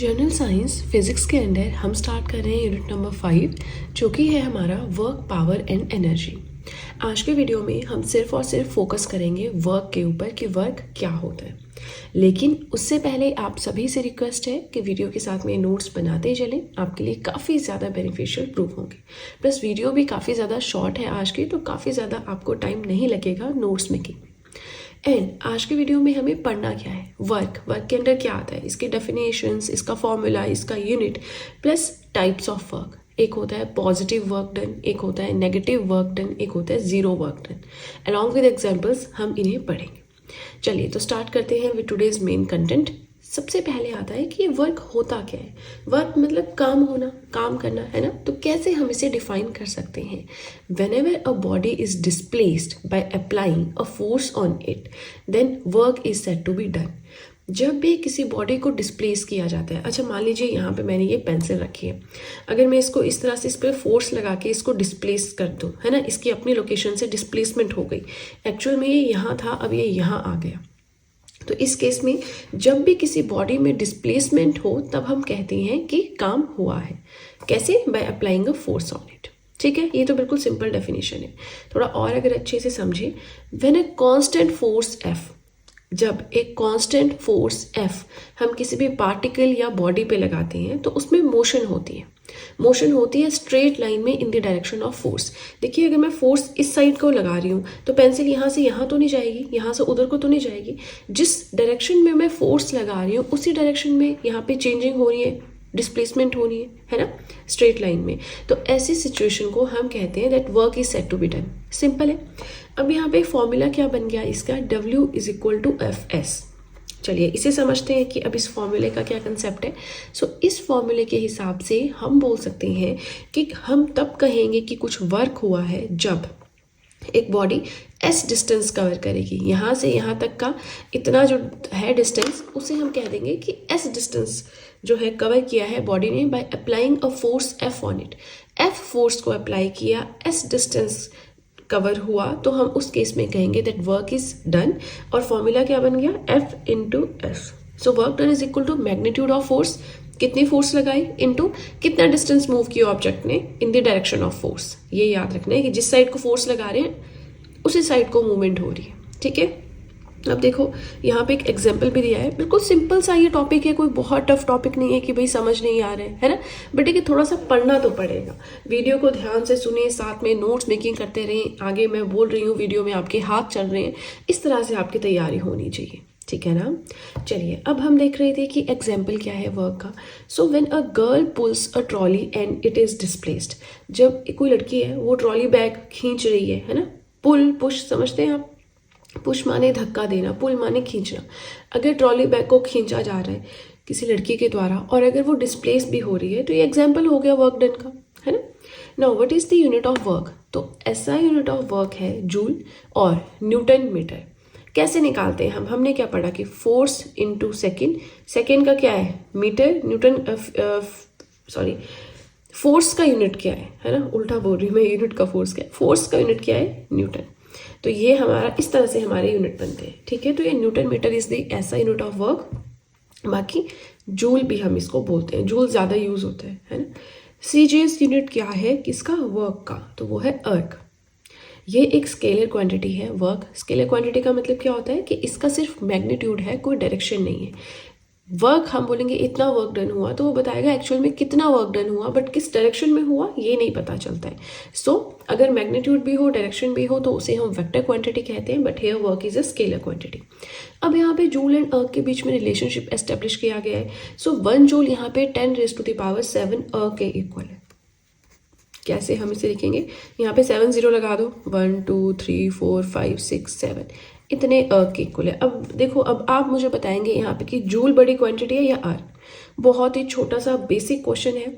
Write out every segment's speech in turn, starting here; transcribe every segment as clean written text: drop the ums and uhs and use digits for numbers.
General science physics के अंदर हम स्टार्ट कर रहे हैं यूनिट नंबर 5 जो कि है हमारा वर्क पावर एंड एनर्जी। आज के वीडियो में हम सिर्फ और सिर्फ फोकस करेंगे वर्क के ऊपर कि वर्क क्या होता है। लेकिन उससे पहले आप सभी से रिक्वेस्ट है कि वीडियो के साथ में नोट्स बनाते चलें, आपके लिए काफ़ी ज़्यादा बेनिफिशियल प्रूफ होंगे। प्लस वीडियो भी काफ़ी ज़्यादा शॉर्ट है आज की, तो काफ़ी ज़्यादा आपको टाइम नहीं लगेगा नोट्स मेकिंग में। एंड आज के वीडियो में हमें पढ़ना क्या है, वर्क के अंदर क्या आता है, इसके डेफिनेशंस, इसका फॉर्मूला, इसका unit, plus types of work. एक होता है पॉजिटिव वर्क डन, एक होता है नेगेटिव वर्क डन, एक होता है zero work done. Along with examples हम इन्हें पढ़ेंगे। चलिए तो स्टार्ट करते हैं विद टुडेज मेन कंटेंट। सबसे पहले आता है कि वर्क होता क्या है। वर्क मतलब काम होना, काम करना, है ना। तो कैसे हम इसे डिफाइन कर सकते हैं। Whenever a body is displaced by applying a force on it, then work is said to be done. जब भी किसी बॉडी को डिस्प्लेस किया जाता है, अच्छा मान लीजिए यहाँ पे मैंने ये पेंसिल रखी है, अगर मैं इसको इस तरह से इस पर फोर्स लगा के इसको डिस्प्लेस कर दूँ, है ना, इसकी अपनी लोकेशन से डिस्प्लेसमेंट हो गई। एक्चुअल में ये यहाँ था, अब ये यहाँ आ गया। तो इस केस में जब भी किसी बॉडी में डिस्प्लेसमेंट हो तब हम कहते हैं कि काम हुआ है। कैसे? Bye applying a force on it. ठीक है, ये तो बिल्कुल सिंपल डेफिनेशन है। थोड़ा और अगर अच्छे से समझे, when a constant force F, जब एक कांस्टेंट फोर्स एफ हम किसी भी पार्टिकल या बॉडी पे लगाते हैं तो उसमें मोशन होती है। मोशन होती है स्ट्रेट लाइन में इन द डायरेक्शन ऑफ फोर्स। देखिए, अगर मैं फोर्स इस साइड को लगा रही हूँ तो पेंसिल यहाँ से यहाँ तो नहीं जाएगी, यहाँ से उधर को तो नहीं जाएगी। जिस डायरेक्शन में मैं फोर्स लगा रही हूँ उसी डायरेक्शन में यहाँ पे चेंजिंग हो रही है, डिस्प्लेसमेंट हो रही है ना, स्ट्रेट लाइन में। तो ऐसी सिचुएशन को हम कहते हैं that work is said to be done. Simple है। अब यहाँ पे फॉर्मूला क्या बन गया इसका, W is equal to Fs। चलिए इसे समझते हैं कि अब इस फॉर्मूले का क्या कंसेप्ट है। सो इस फॉर्मूले के हिसाब से हम बोल सकते हैं कि हम तब कहेंगे कि कुछ वर्क हुआ है जब एक बॉडी S डिस्टेंस कवर करेगी। यहाँ से यहाँ तक का इतना जो है डिस्टेंस, उसे हम कह देंगे कि S डिस्टेंस जो है कवर किया है बॉडी ने by applying a force F on it. F force को अप्लाई किया, S डिस्टेंस कवर हुआ, तो हम उस केस में कहेंगे दैट वर्क इज डन। और फॉर्मूला क्या बन गया, F into S. So work done is equal to magnitude of force, कितनी फोर्स लगाई, इनटू कितना डिस्टेंस मूव किया ऑब्जेक्ट ने in the direction of force. ये याद रखना है कि जिस साइड को फोर्स लगा रहे हैं उसी साइड को मूवमेंट हो रही है। ठीक है, अब देखो यहाँ पे एक एग्जाम्पल भी दिया है। बिल्कुल सिंपल सा ये टॉपिक है, कोई बहुत टफ टॉपिक नहीं है कि भाई समझ नहीं आ रहे है ना। बट देखिए थोड़ा सा पढ़ना तो पड़ेगा। वीडियो को ध्यान से सुनिए, साथ में नोट्स मेकिंग करते रहें। आगे मैं बोल रही हूँ, वीडियो में आपके हाथ चल रहे हैं, इस तरह से आपकी तैयारी होनी चाहिए। ठीक है ना। चलिए अब हम देख रहे थे कि एग्जाम्पल क्या है वर्क का। So when a girl pools a trolley and it is displaced, जब कोई लड़की है वो ट्रॉली बैग खींच रही है ना। पुल पुश समझते हैं आप। पुश माने धक्का देना, पुल माने खींचना। अगर ट्रॉली बैग को खींचा जा रहा है किसी लड़की के द्वारा और अगर वो डिस्प्लेस भी हो रही है तो ये एग्जाम्पल हो गया वर्क डन का, है ना। Now what is the unit of work. तो ऐसा यूनिट ऑफ वर्क है जूल और न्यूटन मीटर। कैसे निकालते हैं हम, हमने क्या पढ़ा कि फोर्स इंटू सेकेंड, सेकेंड का क्या है मीटर, न्यूटन सॉरी फोर्स का यूनिट क्या है ना, उल्टा बोल रही हूँ मैं, यूनिट का फोर्स क्या है, फोर्स का यूनिट क्या है, न्यूटन। तो ये हमारा इस तरह से हमारे यूनिट बनते हैं। ठीक है, तो ये न्यूटन मीटर इज द ऐसा यूनिट ऑफ वर्क। बाकी जूल भी हम इसको बोलते हैं, जूल ज़्यादा यूज होता है ना। CGS यूनिट क्या है किसका, वर्क का, तो वो है अर्क। ये एक स्केलर क्वांटिटी है वर्क। स्केलर क्वांटिटी का मतलब क्या होता है कि इसका सिर्फ मैग्नीट्यूड है, कोई डायरेक्शन नहीं है। वर्क हम बोलेंगे इतना वर्क डन हुआ तो वो बताएगा एक्चुअल में कितना वर्क डन हुआ, बट किस डायरेक्शन में हुआ ये नहीं पता चलता है। सो अगर मैग्नीट्यूड भी हो, डायरेक्शन भी हो, तो उसे हम वेक्टर क्वांटिटी कहते हैं। But here work is a scalar quantity. अब यहाँ पे जूल एंड अर्क के बीच में रिलेशनशिप एस्टेब्लिश किया गया है। सो 1 जूल यहाँ पे 10⁻⁷ अर्क के इक्वल है। कैसे हम इसे लिखेंगे, यहाँ पे 7 0 लगा दो, 1 2 3 4 5 6 7 इतने अर्क के इक्वल है। अब देखो, अब आप मुझे बताएंगे यहाँ पे कि जूल बड़ी क्वांटिटी है या अर्क। बहुत ही छोटा सा बेसिक क्वेश्चन है।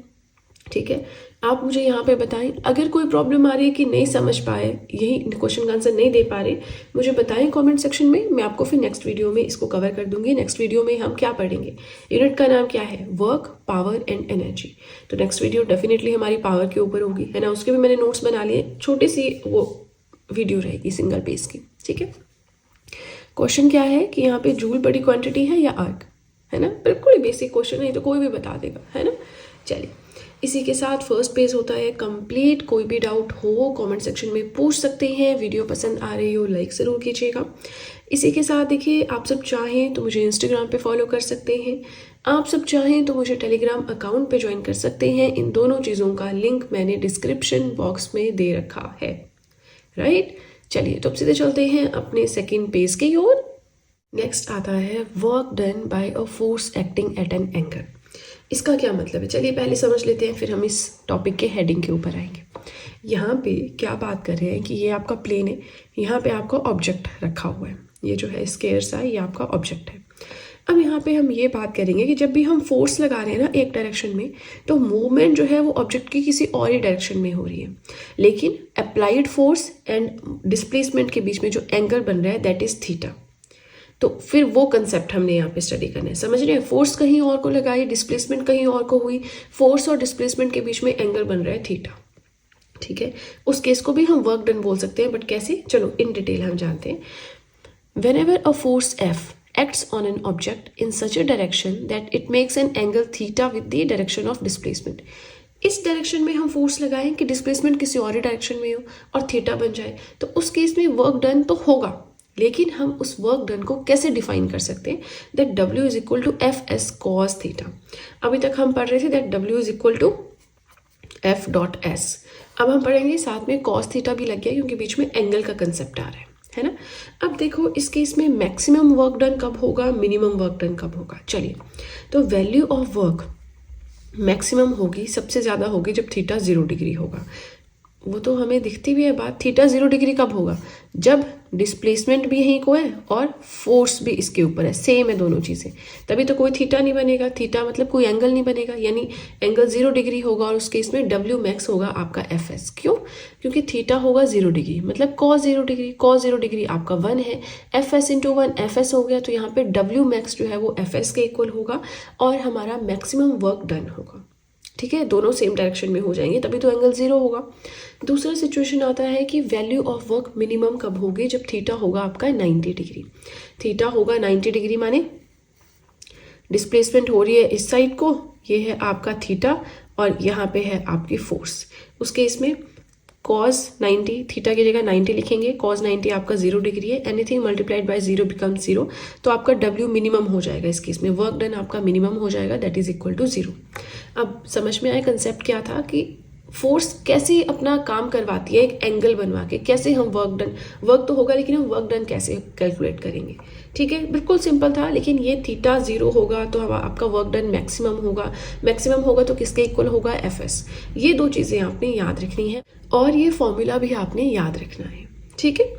ठीक है, आप मुझे यहाँ पे बताएं। अगर कोई प्रॉब्लम आ रही है कि नहीं समझ पाए, यही क्वेश्चन का आंसर नहीं दे पा रहे, मुझे बताएं कमेंट सेक्शन में। मैं आपको फिर नेक्स्ट वीडियो में इसको कवर कर दूंगी। नेक्स्ट वीडियो में हम क्या पढ़ेंगे, यूनिट का नाम क्या है, वर्क, पावर एंड एनर्जी। तो नेक्स्ट वीडियो डेफिनेटली हमारी पावर के ऊपर होगी, है ना। उसके भी मैंने नोट्स बना लिए, छोटी सी वो वीडियो रहेगी सिंगल पेज की। ठीक है, क्वेश्चन क्या है कि यहाँ पे जूल बड़ी क्वांटिटी है या अर्क, है ना, बिल्कुल ही बेसिक क्वेश्चन है, तो कोई भी बता देगा, है ना। चलिए, इसी के साथ फर्स्ट पेज होता है कंप्लीट। कोई भी डाउट हो कमेंट सेक्शन में पूछ सकते हैं। वीडियो पसंद आ रही हो लाइक ज़रूर कीजिएगा। इसी के साथ देखिए, आप सब चाहें तो मुझे इंस्टाग्राम पे फॉलो कर सकते हैं, आप सब चाहें तो मुझे टेलीग्राम अकाउंट पे ज्वाइन कर सकते हैं। इन दोनों चीज़ों का लिंक मैंने डिस्क्रिप्शन बॉक्स में दे रखा है, राइट। चलिए, तो अब सीधे चलते हैं अपने सेकेंड पेज की ओर। नेक्स्ट आता है work done by a force acting at an angle. इसका क्या मतलब है, चलिए पहले समझ लेते हैं, फिर हम इस टॉपिक के हेडिंग के ऊपर आएंगे। यहाँ पे क्या बात कर रहे हैं कि ये आपका प्लेन है, यहाँ पे आपका ऑब्जेक्ट रखा हुआ है, ये जो है स्केयर्स है, ये आपका ऑब्जेक्ट है। अब यहाँ पे हम ये बात करेंगे कि जब भी हम फोर्स लगा रहे हैं ना एक डायरेक्शन में, तो मूवमेंट जो है वो ऑब्जेक्ट की किसी और ही डायरेक्शन में हो रही है, लेकिन अप्लाइड फोर्स एंड डिस्प्लेसमेंट के बीच में जो एंगल बन रहा है दैट इज थीटा। तो फिर वो कंसेप्ट हमने यहाँ पे स्टडी करना है, समझ रहे हैं। फोर्स कहीं और को लगाई, डिस्प्लेसमेंट कहीं और को हुई, फोर्स और डिस्प्लेसमेंट के बीच में एंगल बन रहा है थीटा, ठीक है। उस केस को भी हम वर्क डन बोल सकते हैं, बट कैसे, चलो इन डिटेल हम जानते हैं। Whenever a force F acts on an object in such a direction that it makes an angle theta with the direction of displacement, इस डायरेक्शन में हम फोर्स लगाएं कि डिस्प्लेसमेंट किसी और डायरेक्शन में हो और थीटा बन जाए, तो उस केस में वर्क डन तो होगा, लेकिन हम उस वर्क डन को कैसे डिफाइन कर सकते हैं, that W is equal to F S cos theta. अभी तक हम पढ़ रहे थे that W is equal to F dot S, अब हम पढ़ेंगे साथ में कॉस थीटा भी लग गया क्योंकि बीच में एंगल का कंसेप्ट आ रहा है ना। अब देखो इस केस में मैक्सिमम वर्क डन कब होगा, मिनिमम वर्क डन कब होगा। चलिए, तो वैल्यू ऑफ वर्क मैक्सिमम होगी, सबसे ज़्यादा होगी जब थीटा 0 डिग्री होगा। वो तो हमें दिखती भी है बात, थीटा 0 डिग्री कब होगा, जब डिस्प्लेसमेंट भी यहीं को है और फोर्स भी इसके ऊपर है, सेम है दोनों चीज़ें, तभी तो कोई थीटा नहीं बनेगा। थीटा मतलब कोई एंगल नहीं बनेगा, यानी एंगल 0 डिग्री होगा और उस केस में डब्ल्यू मैक्स होगा आपका एफ एस। क्यों, क्योंकि थीटा होगा 0 डिग्री, मतलब कॉस 0 डिग्री, कॉस 0 डिग्री आपका 1 है, F S into 1 F S हो गया, तो यहाँ पे डब्ल्यू मैक्स जो है वो एफ एस के इक्वल होगा और हमारा मैक्सिमम वर्क डन होगा, ठीक है। दोनों सेम डायरेक्शन में हो जाएंगे तभी तो एंगल 0 होगा। दूसरा सिचुएशन आता है कि वैल्यू ऑफ वर्क मिनिमम कब होगी, जब थीटा होगा आपका 90 डिग्री। थीटा होगा 90 डिग्री माने डिस्प्लेसमेंट हो रही है इस साइड को, ये है आपका थीटा और यहाँ पे है आपकी फोर्स। उस केस में cos 90, थीटा की जगह 90 लिखेंगे, cos 90 आपका 0 डिग्री है, एनीथिंग मल्टीप्लाइड बाय 0 बिकम 0, तो आपका W मिनिमम हो जाएगा। इस केस में वर्क डन आपका मिनिमम हो जाएगा, दैट इज इक्वल टू 0। अब समझ में आया कंसेप्ट क्या था कि फोर्स कैसे अपना काम करवाती है, एक एंगल बनवा के कैसे हम वर्क डन, वर्क तो होगा लेकिन हम वर्क डन कैसे कैलकुलेट करेंगे, ठीक है। बिल्कुल सिंपल था, लेकिन ये थीटा 0 होगा तो आपका वर्क डन मैक्सिमम होगा, मैक्सिमम होगा तो किसके इक्वल होगा, एफ एस। ये दो चीज़ें आपने याद रखनी है और ये फॉर्मूला भी आपने याद रखना है, ठीक है।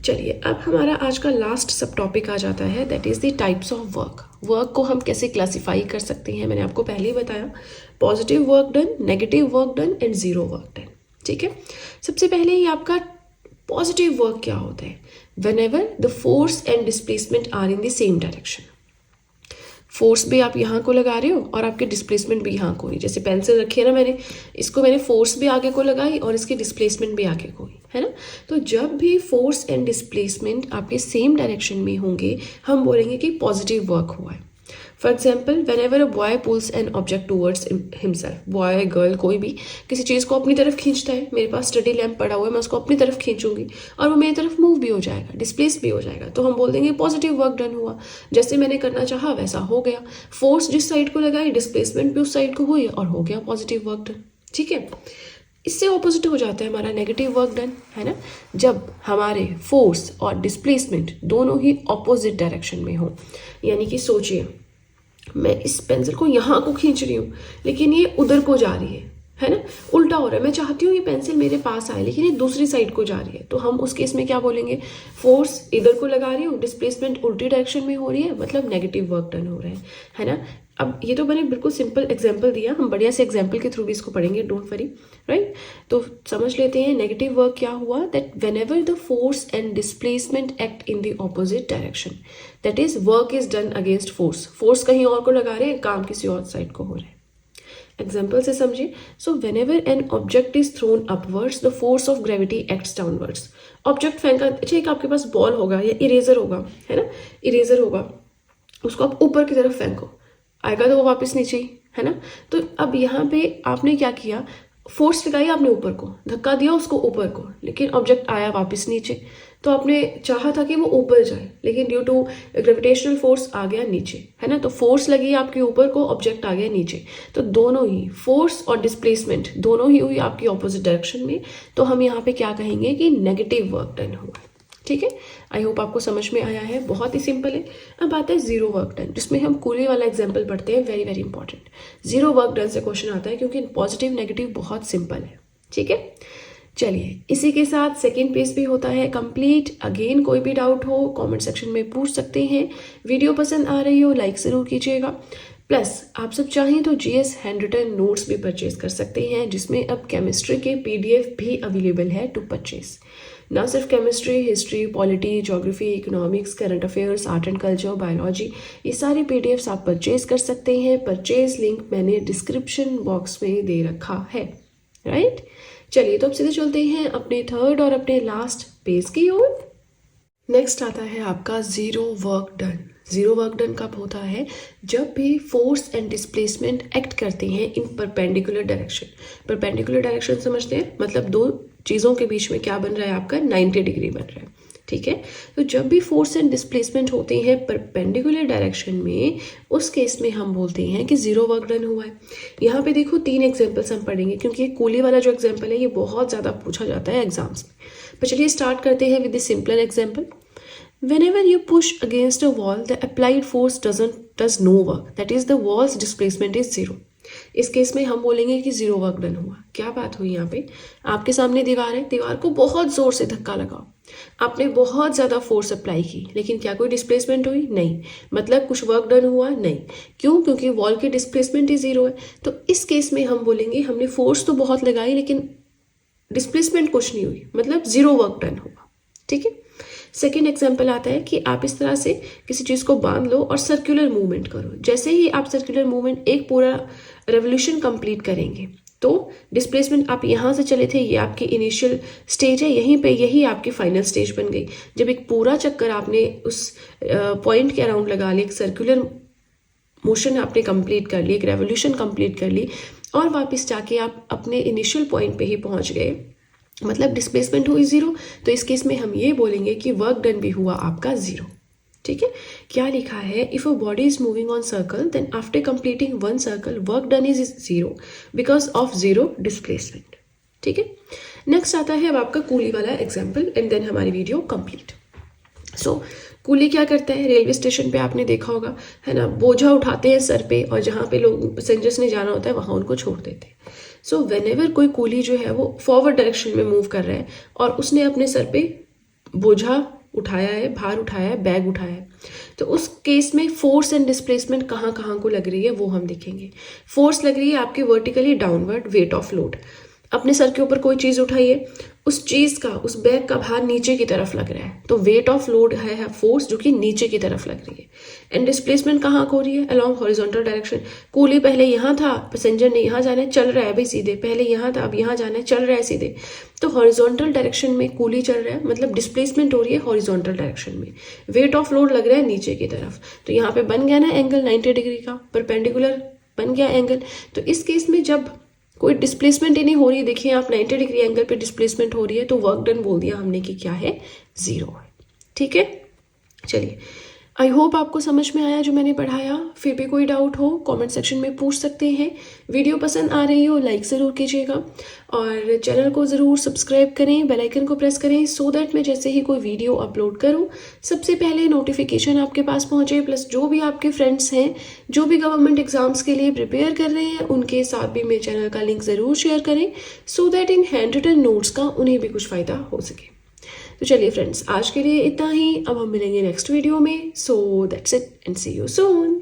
चलिए, अब हमारा आज का लास्ट सब टॉपिक आ जाता है, that is the types of work. Work को हम कैसे क्लासीफाई कर सकते हैं, मैंने आपको पहले ही बताया, positive work done, negative work done and zero work done, ठीक है। सबसे पहले ये आपका पॉजिटिव वर्क क्या होता है, whenever the force and displacement are in the same direction. Force भी आप यहाँ को लगा रहे हो और आपके डिस्प्लेसमेंट भी यहाँ को, जैसे पेंसिल रखी है ना मैंने, इसको मैंने फोर्स भी आगे को लगाई और इसकी डिस्प्लेसमेंट भी आगे को, है ना। तो जब भी फोर्स एंड डिस्प्लेसमेंट आपके सेम डायरेक्शन में होंगे, हम बोलेंगे कि पॉजिटिव वर्क हुआ है। For example, whenever a boy pulls an object towards himself, boy girl कोई भी किसी चीज़ को अपनी तरफ खींचता है, मेरे पास स्टडी लैम्प पड़ा हुआ है, मैं उसको अपनी तरफ खींचूंगी और वो मेरी तरफ मूव भी हो जाएगा, डिस्प्लेस भी हो जाएगा, तो हम बोल देंगे पॉजिटिव वर्क डन हुआ, जैसे मैंने करना चाहा वैसा हो गया। फोर्स जिस साइड को लगाई, डिस्प्लेसमेंट भी उस साइड को हुई और हो गया पॉजिटिव वर्क डन, ठीक है। इससे ऑपोजिट हो जाता है हमारा नेगेटिव वर्क डन, है ना, जब हमारे फोर्स और डिस्प्लेसमेंट दोनों ही ऑपोजिट डायरेक्शन में हो। यानी कि सोचिए, मैं इस पेंसिल को यहाँ को खींच रही हूँ लेकिन ये उधर को जा रही है ना, उल्टा हो रहा है। मैं चाहती हूँ ये पेंसिल मेरे पास आए लेकिन ये दूसरी साइड को जा रही है, तो हम उस केस में क्या बोलेंगे, फोर्स इधर को लगा रही हूँ, डिस्प्लेसमेंट उल्टी डायरेक्शन में हो रही है, मतलब नेगेटिव वर्क डन हो रहा है ना। अब ये तो मैंने बिल्कुल सिंपल एग्जाम्पल दिया, हम बढ़िया से एग्जाम्पल के थ्रू भी इसको पढ़ेंगे, डोंट वरी, राइट। तो समझ लेते हैं नेगेटिव वर्क क्या हुआ, that whenever the force and displacement act in the opposite direction, that is work is done against force. Force कहीं और को लगा रहे हैं, काम किसी और साइड को हो रहा है। एग्जाम्पल से समझिए, so whenever an object is throne upwards the force of gravity acts downwards. Object फेंका, अच्छा एक आपके पास बॉल होगा या इरेजर होगा, है ना, इरेजर होगा, उसको आप ऊपर की तरफ फेंको, आएगा तो वो वापस नीचे ही, है ना। तो अब यहाँ पे आपने क्या किया, फोर्स लगाई आपने ऊपर को, धक्का दिया उसको ऊपर को, लेकिन ऑब्जेक्ट आया वापस नीचे। तो आपने चाहा था कि वो ऊपर जाए, लेकिन ड्यू टू ग्रेविटेशनल फोर्स आ गया नीचे, है ना। तो फोर्स लगी आपके ऊपर को, ऑब्जेक्ट आ गया नीचे। तो दोनों ही फोर्स और डिस्प्लेसमेंट दोनों ही हुई आपकी ऑपोजिट डायरेक्शन में। तो हम यहाँ पे क्या कहेंगे कि नेगेटिव वर्क डन हुआ। ठीक है, आई होप आपको समझ में आया है, बहुत ही सिंपल है। अब आता है जीरो वर्क डन, जिसमें हम कूली वाला एग्जांपल पढ़ते हैं, very very important. Zero work done से क्वेश्चन आता है क्योंकि पॉजिटिव नेगेटिव बहुत सिंपल है। ठीक है, चलिए इसी के साथ सेकेंड पेज भी होता है कंप्लीट। अगेन कोई भी डाउट हो कमेंट सेक्शन में पूछ सकते हैं। वीडियो पसंद आ रही हो लाइक ज़रूर कीजिएगा। प्लस आप सब चाहें तो जीएस हैंड रिटन नोट्स भी परचेज कर सकते हैं, जिसमें अब केमिस्ट्री के पीडीएफ भी अवेलेबल है टू परचेज। ना सिर्फ chemistry, history, polity, geography, economics, current affairs, art and culture, biology, ये सारे पीडीएफ्स आप परचेज कर सकते हैं। परचेज लिंक मैंने डिस्क्रिप्शन बॉक्स में दे रखा है, राइट। चलिए तो अब सीधे चलते हैं अपने थर्ड और अपने लास्ट पेज की ओर। नेक्स्ट आता है आपका zero work done. Zero work done कब होता है, जब भी फोर्स एंड डिस्प्लेसमेंट एक्ट करते हैं इन परपेंडिकुलर डायरेक्शन। परपेंडिकुलर डायरेक्शन समझते हैं, मतलब दो चीज़ों के बीच में क्या बन रहा है आपका, 90 डिग्री बन रहा है। ठीक है, तो जब भी फोर्स एंड डिस्प्लेसमेंट होते हैं परपेंडिकुलर डायरेक्शन में, उस केस में हम बोलते हैं कि जीरो वर्क डन हुआ है। यहाँ पे देखो 3 एग्जांपल्स हम पढ़ेंगे, क्योंकि ये कूली वाला जो एग्जांपल है ये बहुत ज़्यादा पूछा जाता है एग्जाम्स में। पर चलिए स्टार्ट करते हैं with the simple example. Whenever you push against a wall, the applied force does no work. That is, the wall's displacement is zero. इस केस में हम बोलेंगे कि जीरो वर्क डन हुआ। क्या बात हुई यहाँ पे, आपके सामने दीवार है, दीवार को बहुत जोर से धक्का लगाओ, आपने बहुत ज़्यादा फोर्स अप्लाई की, लेकिन क्या कोई डिस्प्लेसमेंट हुई? नहीं। मतलब कुछ वर्क डन हुआ? नहीं। क्यों? क्योंकि वॉल की डिस्प्लेसमेंट ही जीरो है। तो इस केस में हम बोलेंगे हमने फोर्स तो बहुत लगाई, लेकिन डिस्प्लेसमेंट कुछ नहीं हुई, मतलब जीरो वर्क डन हुआ। ठीक है, सेकेंड एग्जाम्पल आता है कि आप इस तरह से किसी चीज़ को बांध लो और सर्कुलर मूवमेंट करो। जैसे ही आप सर्कुलर मूवमेंट एक पूरा रेवोल्यूशन कंप्लीट करेंगे, तो डिस्प्लेसमेंट आप यहाँ से चले थे, ये आपकी इनिशियल स्टेज है, यहीं पे यही आपकी फाइनल स्टेज बन गई। जब एक पूरा चक्कर आपने उस पॉइंट के अराउंड लगा लिया, एक सर्कुलर मोशन आपने कंप्लीट कर ली, एक रेवोल्यूशन कंप्लीट कर ली, और वापस जाके आप अपने इनिशियल पॉइंट पे ही पहुँच गए, मतलब डिस्प्लेसमेंट हुई जीरो। तो इस केस में हम ये बोलेंगे कि वर्क डन भी हुआ आपका जीरो। ठीक है, क्या लिखा है, if a body is moving on circle then after completing one circle work done is zero because of zero displacement. ठीक है, नेक्स्ट आता है अब आपका कूली वाला एग्जाम्पल एंड देन हमारी वीडियो कंप्लीट। सो कूली क्या करता है, रेलवे स्टेशन पे आपने देखा होगा, है ना, बोझा उठाते हैं सर पे, और जहाँ पे लोग पैसेंजर्स ने जाना होता है वहाँ उनको छोड़ देते हैं। सो व्हेनेवर कोई कूली जो है वो फॉरवर्ड डायरेक्शन में मूव कर रहा है और उसने अपने सर पे बोझा उठाया है, भार उठाया है, बैग उठाया है, तो उस केस में फोर्स एंड डिस्प्लेसमेंट कहाँ कहाँ को लग रही है वो हम देखेंगे। फोर्स लग रही है आपकी vertically downward, weight of load. अपने सर के ऊपर कोई चीज़ उठाइए, उस चीज़ का, उस बैग का भार नीचे की तरफ लग रहा है, तो वेट ऑफ लोड है फोर्स जो कि नीचे की तरफ लग रही है। एंड डिस्प्लेसमेंट कहाँ को हो रही है, अलॉन्ग हॉरिजॉन्टल डायरेक्शन। कूली पहले यहाँ था, पैसेंजर ने यहाँ जाना है, चल रहा है भाई सीधे, पहले यहाँ था अब यहाँ जाना है, चल रहा है सीधे। तो हॉरिजॉन्टल डायरेक्शन में कूली चल रहा है, मतलब डिस्प्लेसमेंट हो रही है हॉरिजॉन्टल डायरेक्शन में, वेट ऑफ लोड लग रहा है नीचे की तरफ। तो यहाँ पे बन गया ना एंगल 90 डिग्री का, परपेंडिकुलर बन गया एंगल। तो इस केस में जब कोई डिस्प्लेसमेंट ही नहीं हो रही है, देखिए आप 90 डिग्री एंगल पे डिस्प्लेसमेंट हो रही है, तो वर्क डन बोल दिया हमने कि क्या है, जीरो है। ठीक है, चलिए आई होप आपको समझ में आया जो मैंने पढ़ाया। फिर भी कोई डाउट हो कमेंट सेक्शन में पूछ सकते हैं। वीडियो पसंद आ रही हो लाइक ज़रूर कीजिएगा, और चैनल को ज़रूर सब्सक्राइब करें, बेल आइकन को प्रेस करें, सो दैट मैं जैसे ही कोई वीडियो अपलोड करूं सबसे पहले नोटिफिकेशन आपके पास पहुंचे। प्लस जो भी आपके फ्रेंड्स हैं जो भी गवर्नमेंट एग्जाम्स के लिए प्रिपेयर कर रहे हैं, उनके साथ भी मेरे चैनल का लिंक ज़रूर शेयर करें, so that in handwritten notes का उन्हें भी कुछ फ़ायदा हो सके। तो चलिए फ्रेंड्स, आज के लिए इतना ही। अब हम मिलेंगे नेक्स्ट वीडियो में। So that's it and see you soon.